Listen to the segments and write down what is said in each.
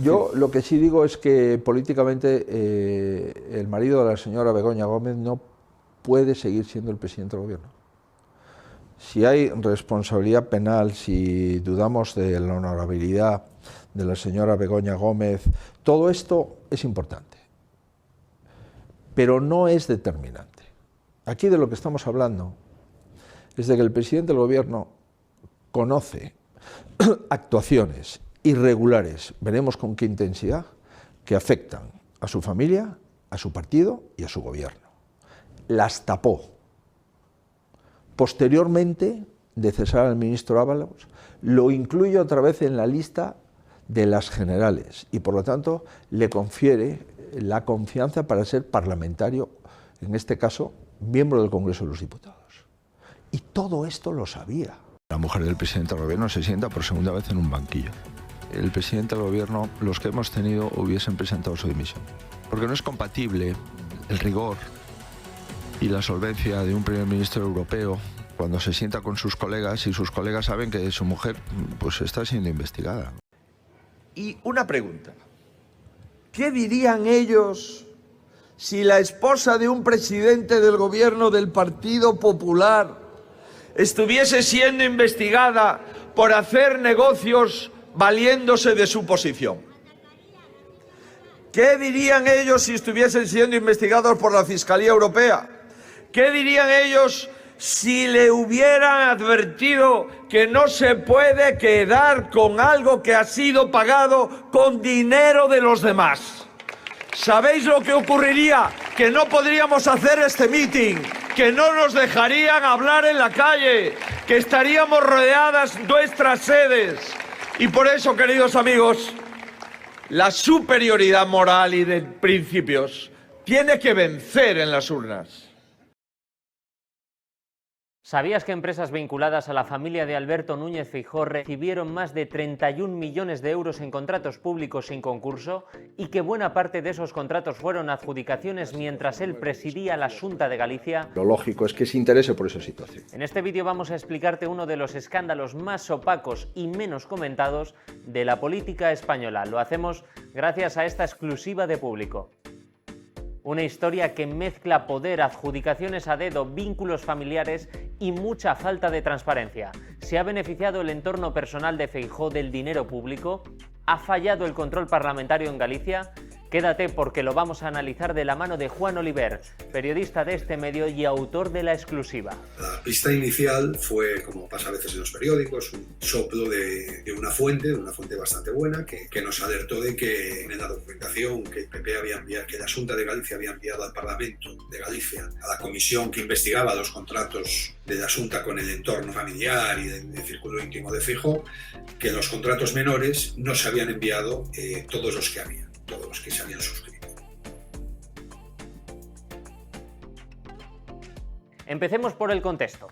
Yo lo que sí digo es que políticamente el marido de la señora Begoña Gómez no puede seguir siendo el presidente del gobierno. Si hay responsabilidad penal, si dudamos de la honorabilidad de la señora Begoña Gómez, todo esto es importante, pero no es determinante. Aquí de lo que estamos hablando es de que el presidente del gobierno conoce actuaciones irregulares, veremos con qué intensidad, que afectan a su familia, a su partido y a su gobierno. Las tapó. Posteriormente de cesar al ministro Ábalos, lo incluye otra vez en la lista de las generales y por lo tanto le confiere la confianza para ser parlamentario, en este caso miembro del Congreso de los Diputados. Y todo esto lo sabía. La mujer del presidente del gobierno se sienta por segunda vez en un banquillo. El presidente del gobierno, los que hemos tenido, hubiesen presentado su dimisión. Porque no es compatible el rigor y la solvencia de un primer ministro europeo cuando se sienta con sus colegas y sus colegas saben que su mujer pues está siendo investigada. Y una pregunta, ¿qué dirían ellos si la esposa de un presidente del gobierno del Partido Popular estuviese siendo investigada por hacer negocios valiéndose de su posición? ¿Qué dirían ellos si estuviesen siendo investigados por la Fiscalía Europea? ¿Qué dirían ellos si le hubieran advertido que no se puede quedar con algo que ha sido pagado con dinero de los demás? ¿Sabéis lo que ocurriría? Que no podríamos hacer este meeting, que no nos dejarían hablar en la calle, que estaríamos rodeadas nuestras sedes. Y por eso, queridos amigos, la superioridad moral y de principios tiene que vencer en las urnas. ¿Sabías que empresas vinculadas a la familia de Alberto Núñez Feijóo recibieron más de 31 millones de euros en contratos públicos sin concurso y que buena parte de esos contratos fueron adjudicaciones mientras él presidía la Xunta de Galicia? Lo lógico es que se interese por esa situación. En este vídeo vamos a explicarte uno de los escándalos más opacos y menos comentados de la política española. Lo hacemos gracias a esta exclusiva de Público. Una historia que mezcla poder, adjudicaciones a dedo, vínculos familiares y mucha falta de transparencia. ¿Se ha beneficiado el entorno personal de Feijóo del dinero público? ¿Ha fallado el control parlamentario en Galicia? Quédate porque lo vamos a analizar de la mano de Juan Oliver, periodista de este medio y autor de la exclusiva. La pista inicial fue, como pasa a veces en los periódicos, un soplo de una fuente bastante buena, que nos alertó de que en la documentación que el PP había enviado, que la Xunta de Galicia había enviado al Parlamento de Galicia, a la comisión que investigaba los contratos de la Xunta con el entorno familiar y del círculo íntimo de Feijóo, que los contratos menores no se habían enviado todos los que se habían suscrito. Empecemos por el contexto.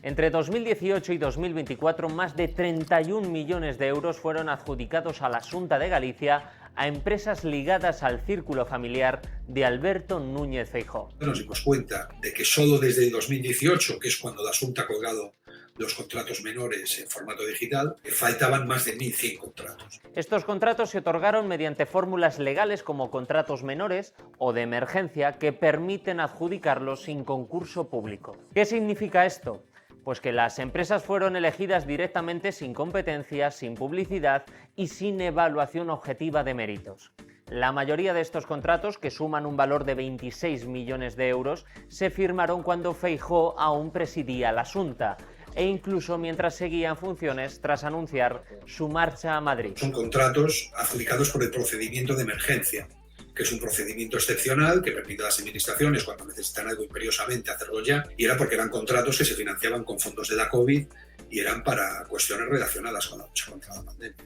Entre 2018 y 2024, más de 31 millones de euros fueron adjudicados a la Xunta de Galicia a empresas ligadas al círculo familiar de Alberto Núñez Feijóo. Nos dimos cuenta de que solo desde el 2018, que es cuando la Xunta ha colgado los contratos menores en formato digital, faltaban más de 1.100 contratos. Estos contratos se otorgaron mediante fórmulas legales como contratos menores o de emergencia que permiten adjudicarlos sin concurso público. ¿Qué significa esto? Pues que las empresas fueron elegidas directamente sin competencia, sin publicidad y sin evaluación objetiva de méritos. La mayoría de estos contratos, que suman un valor de 26 millones de euros, se firmaron cuando Feijóo aún presidía la Xunta e incluso mientras seguía en funciones tras anunciar su marcha a Madrid. Son contratos adjudicados por el procedimiento de emergencia, que es un procedimiento excepcional que permite a las administraciones, cuando necesitan algo imperiosamente, hacerlo ya, y era porque eran contratos que se financiaban con fondos de la COVID y eran para cuestiones relacionadas con la lucha contra la pandemia.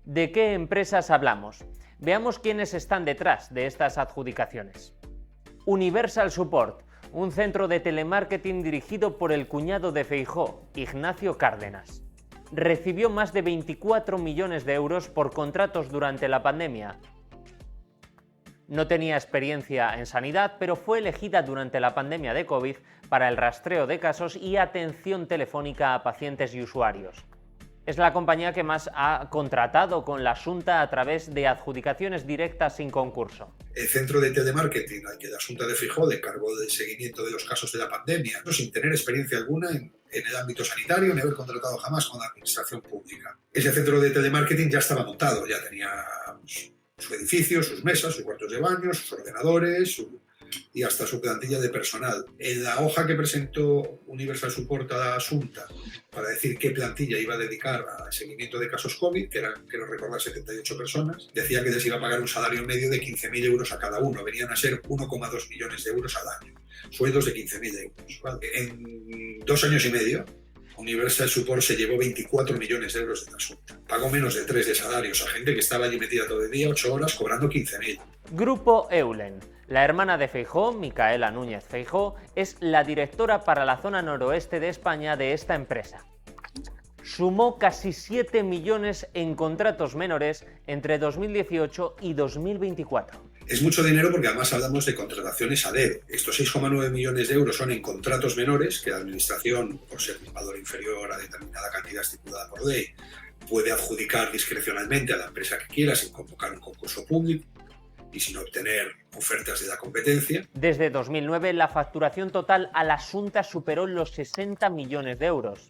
¿De qué empresas hablamos? Veamos quiénes están detrás de estas adjudicaciones. Universal Support, un centro de telemarketing dirigido por el cuñado de Feijóo, Ignacio Cárdenas. Recibió más de 24 millones de euros por contratos durante la pandemia. No tenía experiencia en sanidad, pero fue elegida durante la pandemia de COVID para el rastreo de casos y atención telefónica a pacientes y usuarios. Es la compañía que más ha contratado con la Xunta a través de adjudicaciones directas sin concurso. El centro de telemarketing al que la Xunta de Feijóo le encargó del seguimiento de los casos de la pandemia, sin tener experiencia alguna en el ámbito sanitario ni haber contratado jamás con la administración pública. Ese centro de telemarketing ya estaba montado, ya tenía su edificio, sus mesas, sus cuartos de baño, sus ordenadores y hasta su plantilla de personal. En la hoja que presentó Universal Support a la Xunta para decir qué plantilla iba a dedicar al seguimiento de casos COVID, que eran, quiero recordar, 78 personas, decía que les iba a pagar un salario medio de 15.000 euros a cada uno. Venían a ser 1,2 millones de euros al año. Sueldos de 15.000 euros. ¿Vale? En 2 años y medio, Universal Support se llevó 24 millones de euros de la Xunta. Pagó menos de 3 de salarios a gente que estaba allí metida todo el día, 8 horas, cobrando 15.000. Grupo Eulen. La hermana de Feijóo, Micaela Núñez Feijóo, es la directora para la zona noroeste de España de esta empresa. Sumó casi 7 millones en contratos menores entre 2018 y 2024. Es mucho dinero porque además hablamos de contrataciones a dedo. Estos 6,9 millones de euros son en contratos menores que la Administración, por ser un valor inferior a determinada cantidad estipulada por ley, puede adjudicar discrecionalmente a la empresa que quiera sin convocar un concurso público y sin obtener ofertas de la competencia. Desde 2009 la facturación total a la Xunta superó los 60 millones de euros.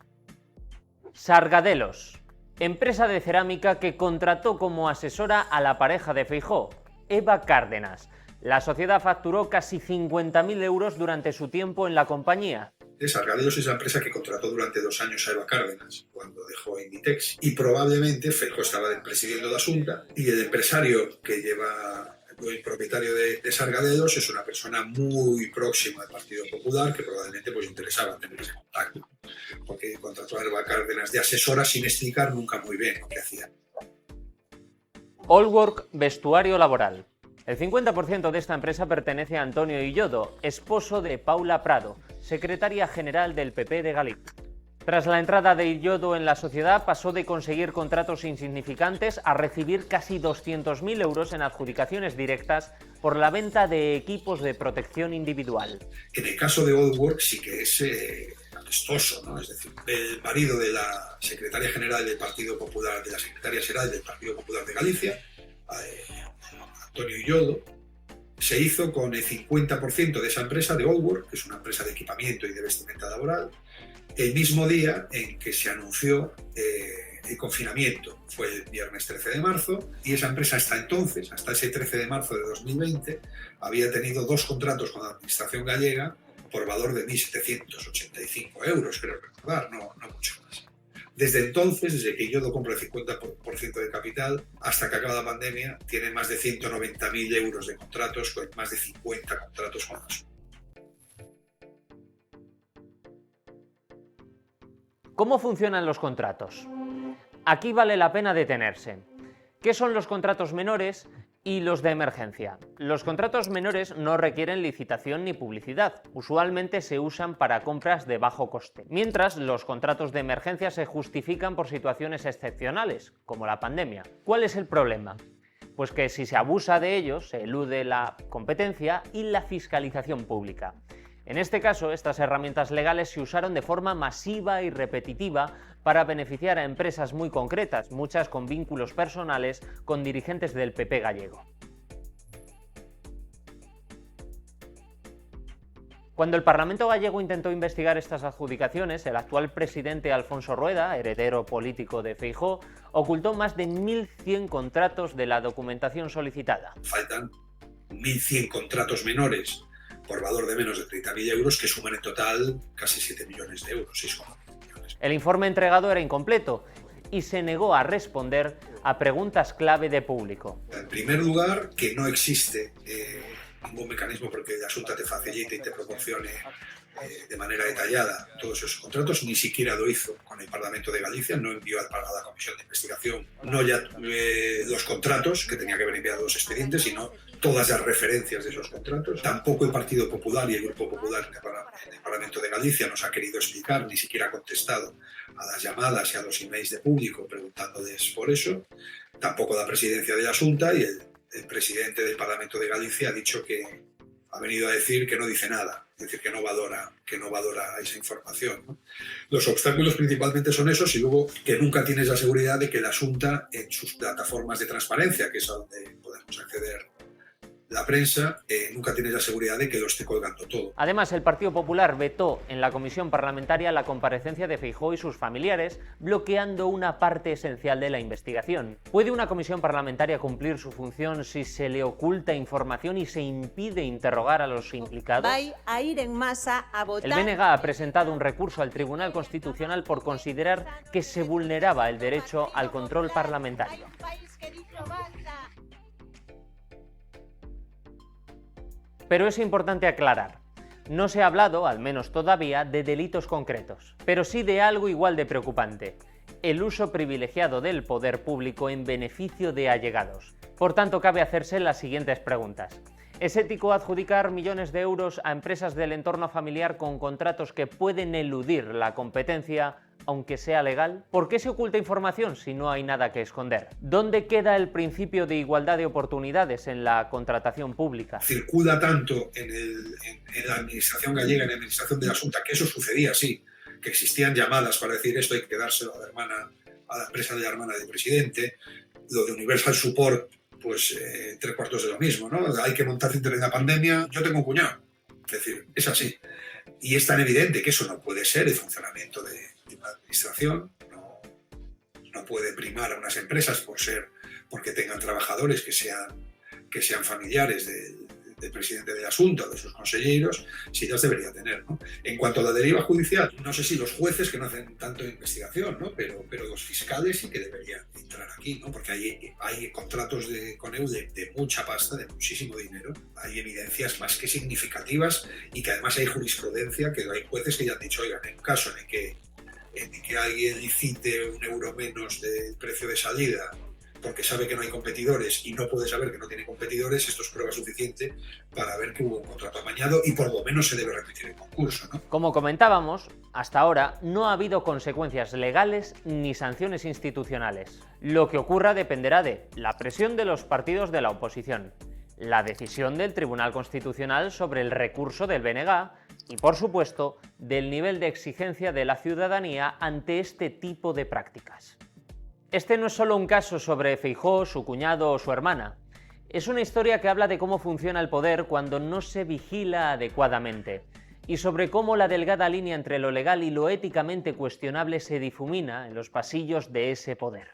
Sargadelos, empresa de cerámica que contrató como asesora a la pareja de Feijóo, Eva Cárdenas. La sociedad facturó casi 50.000 euros durante su tiempo en la compañía. Sargadelos es la empresa que contrató durante 2 años a Eva Cárdenas cuando dejó Inditex, y probablemente Feijóo estaba presidiendo la Xunta y el empresario que lleva el propietario de Sargadelos es una persona muy próxima al Partido Popular que probablemente interesaba tener ese contacto, porque contrató a Eva Cárdenas de asesora sin explicar nunca muy bien lo que hacía. Allwork Vestuario Laboral. El 50% de esta empresa pertenece a Antonio Illodo, esposo de Paula Prado, secretaria general del PP de Galicia. Tras la entrada de Illodo en la sociedad, pasó de conseguir contratos insignificantes a recibir casi 200.000 euros en adjudicaciones directas por la venta de equipos de protección individual. En el caso de Allwork sí que es apestoso, ¿no? Es decir, el marido de la secretaria general del Partido Popular, de la secretaria general del Partido Popular de Galicia, Antonio Illodo, se hizo con el 50% de esa empresa de Allwork, que es una empresa de equipamiento y de vestimenta laboral, el mismo día en que se anunció el confinamiento. Fue el viernes 13 de marzo y esa empresa hasta entonces, hasta ese 13 de marzo de 2020, había tenido 2 contratos con la administración gallega por valor de 1.785 euros, creo recordar, no mucho más. Desde entonces, desde que Illodo compra el 50% de capital, hasta que acaba la pandemia, tiene más de 190.000 euros de contratos, con más de 50 contratos con la Xunta. ¿Cómo funcionan los contratos? Aquí vale la pena detenerse. ¿Qué son los contratos menores y los de emergencia? Los contratos menores no requieren licitación ni publicidad. Usualmente se usan para compras de bajo coste. Mientras, los contratos de emergencia se justifican por situaciones excepcionales, como la pandemia. ¿Cuál es el problema? Pues que si se abusa de ellos, se elude la competencia y la fiscalización pública. En este caso, estas herramientas legales se usaron de forma masiva y repetitiva para beneficiar a empresas muy concretas, muchas con vínculos personales con dirigentes del PP gallego. Cuando el Parlamento gallego intentó investigar estas adjudicaciones, el actual presidente Alfonso Rueda, heredero político de Feijóo, ocultó más de 1.100 contratos de la documentación solicitada. Faltan 1.100 contratos menores por valor de menos de 30.000 euros, que suman en total casi 7 millones de euros, 6,9 millones. El informe entregado era incompleto y se negó a responder a preguntas clave de público. En primer lugar, que no existe ningún mecanismo porque la Xunta te facilite y te proporcione de manera detallada todos esos contratos, ni siquiera lo hizo con el Parlamento de Galicia, no envió a la Comisión de Investigación no ya los contratos, que tenía que haber enviado los expedientes, sino todas las referencias de esos contratos. Tampoco el Partido Popular y el Grupo Popular en el Parlamento de Galicia nos ha querido explicar, ni siquiera ha contestado a las llamadas y a los emails de público preguntándoles por eso. Tampoco la presidencia de la Xunta, y el presidente del Parlamento de Galicia ha dicho que ha venido a decir que no dice nada, es decir, que no valora esa información, ¿no? Los obstáculos principalmente son esos, y luego que nunca tienes la seguridad de que la Xunta, en sus plataformas de transparencia, que es a donde podemos acceder la prensa, nunca tienes la seguridad de que lo esté colgando todo. Además, el Partido Popular vetó en la comisión parlamentaria la comparecencia de Feijóo y sus familiares, bloqueando una parte esencial de la investigación. ¿Puede una comisión parlamentaria cumplir su función si se le oculta información y se impide interrogar a los implicados? Va a ir en masa a votar. El BNG ha presentado un recurso al Tribunal Constitucional por considerar que se vulneraba el derecho al control parlamentario. Pero es importante aclarar, no se ha hablado, al menos todavía, de delitos concretos, pero sí de algo igual de preocupante: el uso privilegiado del poder público en beneficio de allegados. Por tanto, cabe hacerse las siguientes preguntas. ¿Es ético adjudicar millones de euros a empresas del entorno familiar con contratos que pueden eludir la competencia, aunque sea legal? ¿Por qué se oculta información si no hay nada que esconder? ¿Dónde queda el principio de igualdad de oportunidades en la contratación pública? Circula tanto en la administración gallega, en la administración de la Xunta, que eso sucedía así, que existían llamadas para decir esto hay que dárselo a la empresa de la hermana del presidente. Lo de Universal Support, pues 3/4 de lo mismo, ¿no? Hay que montar internet en la pandemia. Yo tengo un cuñado. Es decir, es así. Y es tan evidente que eso no puede ser el funcionamiento de una administración. No puede primar a unas empresas porque tengan trabajadores que sean familiares del presidente de la Xunta o de sus consejeros, si las debería tener, ¿no? En cuanto a la deriva judicial, no sé si los jueces, que no hacen tanto investigación, ¿no? pero los fiscales sí que deberían entrar aquí, ¿no? Porque hay contratos con EU de mucha pasta, de muchísimo dinero, hay evidencias más que significativas, y que además hay jurisprudencia, que hay jueces que ya han dicho, oigan, en caso en que alguien licite €1 menos del precio de salida porque sabe que no hay competidores y no puede saber que no tiene competidores, esto es prueba suficiente para ver que hubo un contrato amañado y por lo menos se debe repetir el concurso, ¿no? Como comentábamos, hasta ahora no ha habido consecuencias legales ni sanciones institucionales. Lo que ocurra dependerá de la presión de los partidos de la oposición, la decisión del Tribunal Constitucional sobre el recurso del BNG y, por supuesto, del nivel de exigencia de la ciudadanía ante este tipo de prácticas. Este no es solo un caso sobre Feijóo, su cuñado o su hermana. Es una historia que habla de cómo funciona el poder cuando no se vigila adecuadamente, y sobre cómo la delgada línea entre lo legal y lo éticamente cuestionable se difumina en los pasillos de ese poder.